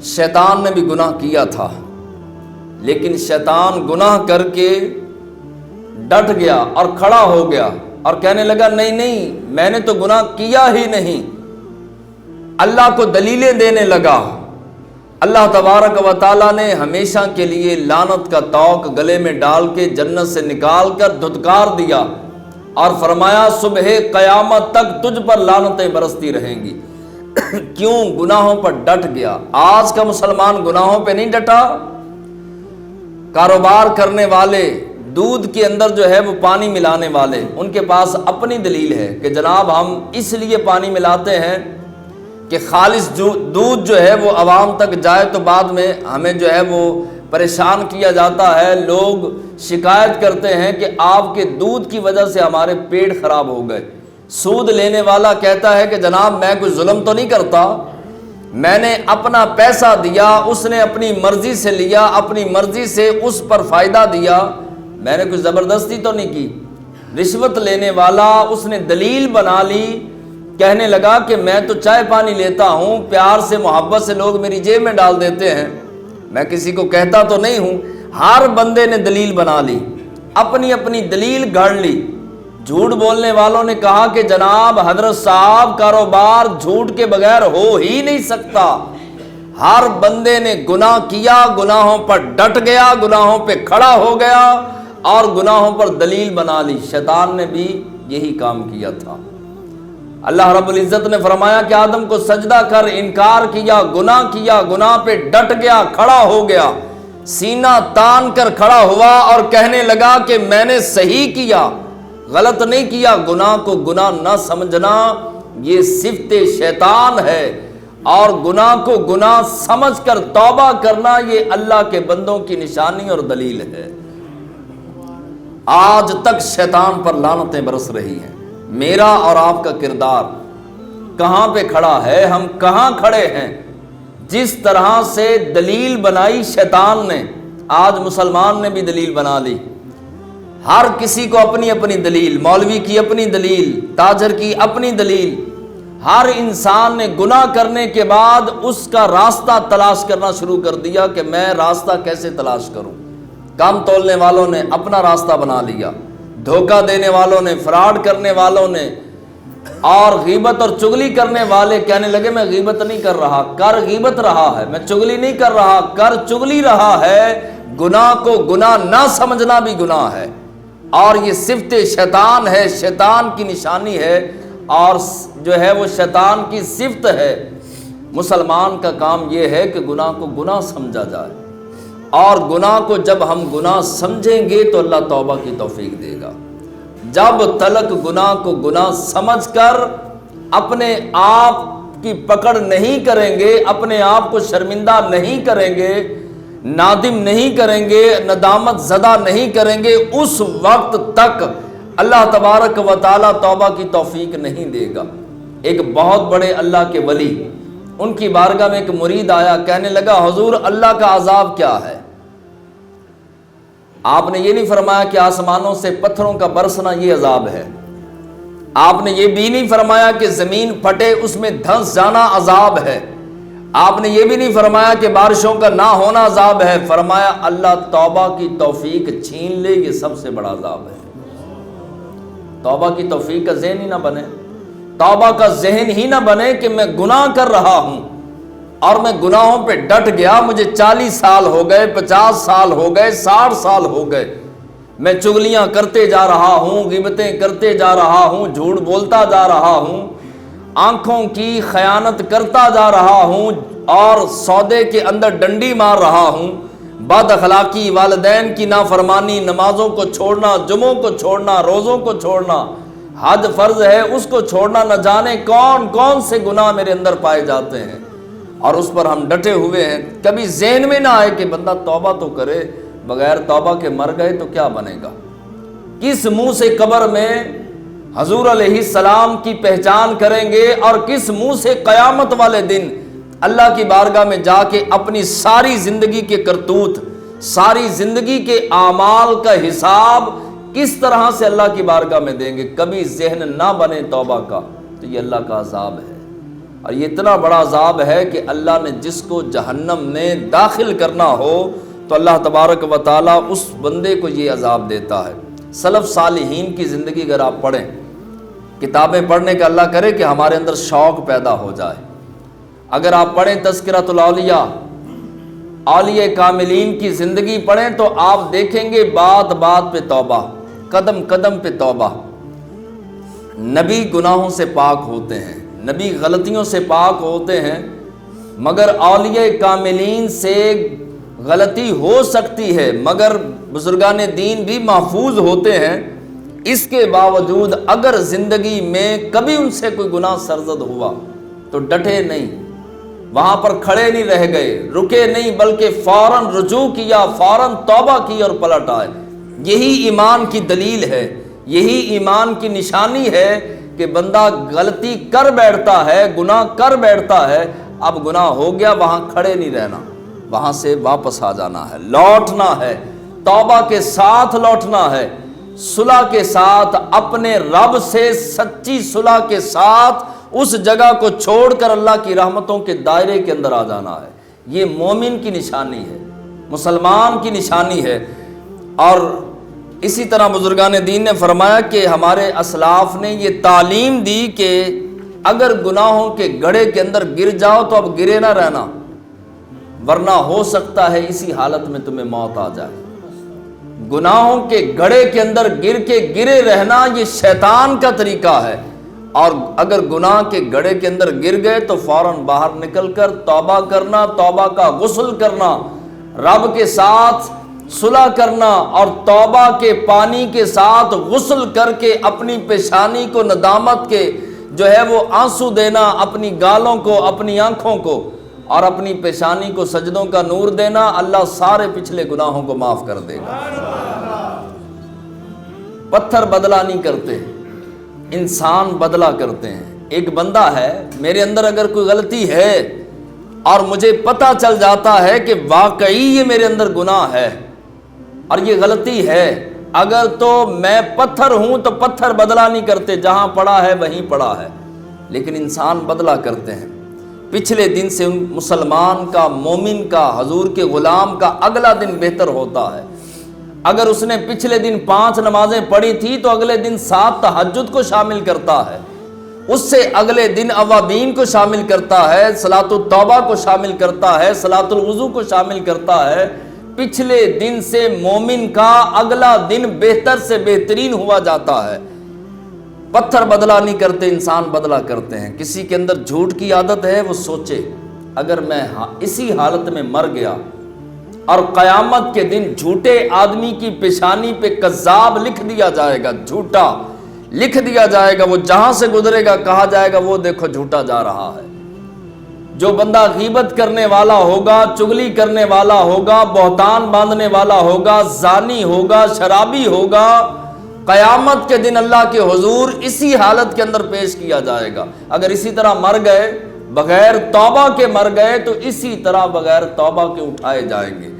شیطان نے بھی گناہ کیا تھا، لیکن شیطان گناہ کر کے ڈٹ گیا اور کھڑا ہو گیا اور کہنے لگا نہیں میں نے تو گناہ کیا ہی نہیں۔ اللہ کو دلیلیں دینے لگا۔ اللہ تبارک و تعالیٰ نے ہمیشہ کے لیے لعنت کا طوق گلے میں ڈال کے جنت سے نکال کر دھتکار دیا اور فرمایا صبح قیامت تک تجھ پر لعنتیں برستی رہیں گی۔ کیوں؟ گناہوں پر ڈٹ گیا۔ آج کا مسلمان گناہوں پہ نہیں ڈٹا۔ کاروبار کرنے والے، دودھ کے اندر جو ہے وہ پانی ملانے والے، ان کے پاس اپنی دلیل ہے کہ جناب ہم اس لیے پانی ملاتے ہیں کہ خالص دودھ جو ہے وہ عوام تک جائے، تو بعد میں ہمیں جو ہے وہ پریشان کیا جاتا ہے۔ لوگ شکایت کرتے ہیں کہ آپ کے دودھ کی وجہ سے ہمارے پیٹ خراب ہو گئے۔ سود لینے والا کہتا ہے کہ جناب میں کوئی ظلم تو نہیں کرتا، میں نے اپنا پیسہ دیا، اس نے اپنی مرضی سے لیا، اپنی مرضی سے اس پر فائدہ دیا، میں نے کوئی زبردستی تو نہیں کی۔ رشوت لینے والا اس نے دلیل بنا لی، کہنے لگا کہ میں تو چائے پانی لیتا ہوں، پیار سے محبت سے لوگ میری جیب میں ڈال دیتے ہیں، میں کسی کو کہتا تو نہیں ہوں۔ ہر بندے نے دلیل بنا لی، اپنی اپنی دلیل گھڑ لی۔ جھوٹ بولنے والوں نے کہا کہ جناب حضرت صاحب کاروبار جھوٹ کے بغیر ہو ہی نہیں سکتا۔ ہر بندے نے گناہ کیا، گناہوں پر ڈٹ گیا، گناہوں پہ کھڑا ہو گیا اور گناہوں پر دلیل بنا لی۔ شیطان نے بھی یہی کام کیا تھا۔ اللہ رب العزت نے فرمایا کہ آدم کو سجدہ کر، انکار کیا، گناہ پہ ڈٹ گیا، کھڑا ہو گیا، سینہ تان کر کھڑا ہوا اور کہنے لگا کہ میں نے صحیح کیا، غلط نہیں کیا۔ گناہ کو گناہ نہ سمجھنا یہ صفت شیطان ہے، اور گناہ کو گناہ سمجھ کر توبہ کرنا یہ اللہ کے بندوں کی نشانی اور دلیل ہے۔ آج تک شیطان پر لعنتیں برس رہی ہیں۔ میرا اور آپ کا کردار کہاں پہ کھڑا ہے؟ ہم کہاں کھڑے ہیں؟ جس طرح سے دلیل بنائی شیطان نے، آج مسلمان نے بھی دلیل بنا لی۔ ہر کسی کو اپنی اپنی دلیل، مولوی کی اپنی دلیل، تاجر کی اپنی دلیل۔ ہر انسان نے گناہ کرنے کے بعد اس کا راستہ تلاش کرنا شروع کر دیا کہ میں راستہ کیسے تلاش کروں۔ کام تولنے والوں نے اپنا راستہ بنا لیا، دھوکہ دینے والوں نے، فراڈ کرنے والوں نے، اور غیبت اور چغلی کرنے والے کہنے لگے میں غیبت نہیں کر رہا، کر غیبت رہا ہے، میں چغلی نہیں کر رہا، کر چغلی رہا ہے۔ گناہ کو گناہ نہ سمجھنا بھی گناہ ہے، اور یہ صفت شیطان ہے، شیطان کی نشانی ہے، اور جو ہے وہ شیطان کی صفت ہے۔ مسلمان کا کام یہ ہے کہ گناہ کو گناہ سمجھا جائے، اور گناہ کو جب ہم گناہ سمجھیں گے تو اللہ توبہ کی توفیق دے گا۔ جب تلک گناہ کو گناہ سمجھ کر اپنے آپ کی پکڑ نہیں کریں گے، اپنے آپ کو شرمندہ نہیں کریں گے، نادم نہیں کریں گے، ندامت زدہ نہیں کریں گے، اس وقت تک اللہ تبارک و تعالیٰ توبہ کی توفیق نہیں دے گا۔ ایک بہت بڑے اللہ کے ولی، ان کی بارگاہ میں ایک مرید آیا، کہنے لگا حضور اللہ کا عذاب کیا ہے؟ آپ نے یہ نہیں فرمایا کہ آسمانوں سے پتھروں کا برسنا یہ عذاب ہے، آپ نے یہ بھی نہیں فرمایا کہ زمین پھٹے اس میں دھنس جانا عذاب ہے، آپ نے یہ بھی نہیں فرمایا کہ بارشوں کا نہ ہونا عذاب ہے، فرمایا اللہ توبہ کی توفیق چھین لے یہ سب سے بڑا عذاب ہے۔ توبہ کی توفیق کا ذہن ہی نہ بنے، توبہ کا ذہن ہی نہ بنے کہ میں گناہ کر رہا ہوں اور میں گناہوں پہ ڈٹ گیا، مجھے 40 سال ہو گئے، 50 سال ہو گئے، 60 سال ہو گئے، میں چغلیاں کرتے جا رہا ہوں، غیبتیں کرتے جا رہا ہوں، جھوٹ بولتا جا رہا ہوں، آنکھوں کی خیانت کرتا جا رہا ہوں، اور سودے کے اندر ڈنڈی مار رہا ہوں، بد اخلاقی، والدین کی نافرمانی، نمازوں کو چھوڑنا، جمعوں کو چھوڑنا، روزوں کو چھوڑنا، حج فرض ہے اس کو چھوڑنا، نہ جانے کون کون سے گناہ میرے اندر پائے جاتے ہیں، اور اس پر ہم ڈٹے ہوئے ہیں۔ کبھی ذہن میں نہ آئے کہ بندہ توبہ تو کرے، بغیر توبہ کے مر گئے تو کیا بنے گا؟ کس منہ سے قبر میں حضور علیہ السلام کی پہچان کریں گے، اور کس منہ سے قیامت والے دن اللہ کی بارگاہ میں جا کے اپنی ساری زندگی کے کرتوت، ساری زندگی کے اعمال کا حساب کس طرح سے اللہ کی بارگاہ میں دیں گے؟ کبھی ذہن نہ بنے توبہ کا تو یہ اللہ کا عذاب ہے۔ اور یہ اتنا بڑا عذاب ہے کہ اللہ نے جس کو جہنم میں داخل کرنا ہو تو اللہ تبارک و تعالیٰ اس بندے کو یہ عذاب دیتا ہے۔ سلف صالحین کی زندگی اگر آپ پڑھیں، کتابیں پڑھنے کا اللہ کرے کہ ہمارے اندر شوق پیدا ہو جائے۔ اگر آپ پڑھیں تذکرۃ الاولیاء، اولیاء کاملین کی زندگی پڑھیں تو آپ دیکھیں گے بات بات پہ توبہ، قدم قدم پہ توبہ۔ نبی گناہوں سے پاک ہوتے ہیں، نبی غلطیوں سے پاک ہوتے ہیں، مگر اولیاء کاملین سے غلطی ہو سکتی ہے، مگر بزرگان دین بھی محفوظ ہوتے ہیں۔ اس کے باوجود اگر زندگی میں کبھی ان سے کوئی گناہ سرزد ہوا تو ڈٹے نہیں، وہاں پر کھڑے نہیں رہ گئے، رکے نہیں، بلکہ فوراً رجوع کیا، فوراً توبہ کی اور پلٹ آئے۔ یہی ایمان کی دلیل ہے، یہی ایمان کی نشانی ہے کہ بندہ غلطی کر بیٹھتا ہے، گناہ کر بیٹھتا ہے، اب گناہ ہو گیا، وہاں کھڑے نہیں رہنا، وہاں سے واپس آ جانا ہے، لوٹنا ہے، توبہ کے ساتھ لوٹنا ہے، صلح کے ساتھ، اپنے رب سے سچی صلح کے ساتھ اس جگہ کو چھوڑ کر اللہ کی رحمتوں کے دائرے کے اندر آ جانا ہے۔ یہ مومن کی نشانی ہے، مسلمان کی نشانی ہے۔ اور اسی طرح بزرگان دین نے فرمایا کہ ہمارے اسلاف نے یہ تعلیم دی کہ اگر گناہوں کے گڑھے کے اندر گر جاؤ تو اب گرے نہ رہنا، ورنہ ہو سکتا ہے اسی حالت میں تمہیں موت آ جائے۔ گناہوں کے گڑھے کے اندر گر کے گرے رہنا یہ شیطان کا طریقہ ہے، اور اگر گناہ کے گڑھے کے اندر گر گئے تو فوراً باہر نکل کر توبہ کرنا، توبہ کا غسل کرنا، رب کے ساتھ صلح کرنا، اور توبہ کے پانی کے ساتھ غسل کر کے اپنی پیشانی کو ندامت کے جو ہے وہ آنسو دینا، اپنی گالوں کو، اپنی آنکھوں کو اور اپنی پیشانی کو سجدوں کا نور دینا، اللہ سارے پچھلے گناہوں کو معاف کر دے گا۔ پتھر بدلہ نہیں کرتے، انسان بدلہ کرتے ہیں۔ ایک بندہ ہے، میرے اندر اگر کوئی غلطی ہے اور مجھے پتہ چل جاتا ہے کہ واقعی یہ میرے اندر گناہ ہے اور یہ غلطی ہے، اگر تو میں پتھر ہوں تو پتھر بدلہ نہیں کرتے، جہاں پڑا ہے وہیں پڑا ہے، لیکن انسان بدلہ کرتے ہیں۔ پچھلے دن سے مسلمان کا، مومن کا، حضور کے غلام کا اگلا دن بہتر ہوتا ہے۔ اگر اس نے پچھلے دن 5 نمازیں پڑھی تھی تو اگلے دن 7 تہجد کو شامل کرتا ہے، اس سے اگلے دن اوابین کو شامل کرتا ہے، صلاۃ التوبہ کو شامل کرتا ہے، صلاۃ الوضو کو شامل کرتا ہے۔ پچھلے دن سے مومن کا اگلا دن بہتر سے بہترین ہوا جاتا ہے۔ پتھر بدلہ نہیں کرتے، انسان بدلہ کرتے ہیں۔ کسی کے اندر جھوٹ کی عادت ہے، وہ سوچے اگر میں اسی حالت میں مر گیا اور قیامت کے دن جھوٹے آدمی کی پیشانی پہ کذاب لکھ دیا جائے گا، جھوٹا لکھ دیا جائے گا، وہ جہاں سے گزرے گا کہا جائے گا وہ دیکھو جھوٹا جا رہا ہے۔ جو بندہ غیبت کرنے والا ہوگا، چغلی کرنے والا ہوگا، بہتان باندھنے والا ہوگا، زانی ہوگا، شرابی ہوگا، قیامت کے دن اللہ کے حضور اسی حالت کے اندر پیش کیا جائے گا۔ اگر اسی طرح مر گئے، بغیر توبہ کے مر گئے، تو اسی طرح بغیر توبہ کے اٹھائے جائیں گے۔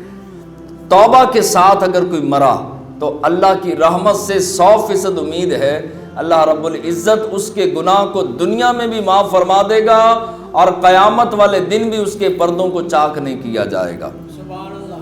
توبہ کے ساتھ اگر کوئی مرا تو اللہ کی رحمت سے 100% امید ہے اللہ رب العزت اس کے گناہ کو دنیا میں بھی معاف فرما دے گا، اور قیامت والے دن بھی اس کے پردوں کو چاک نہیں کیا جائے گا۔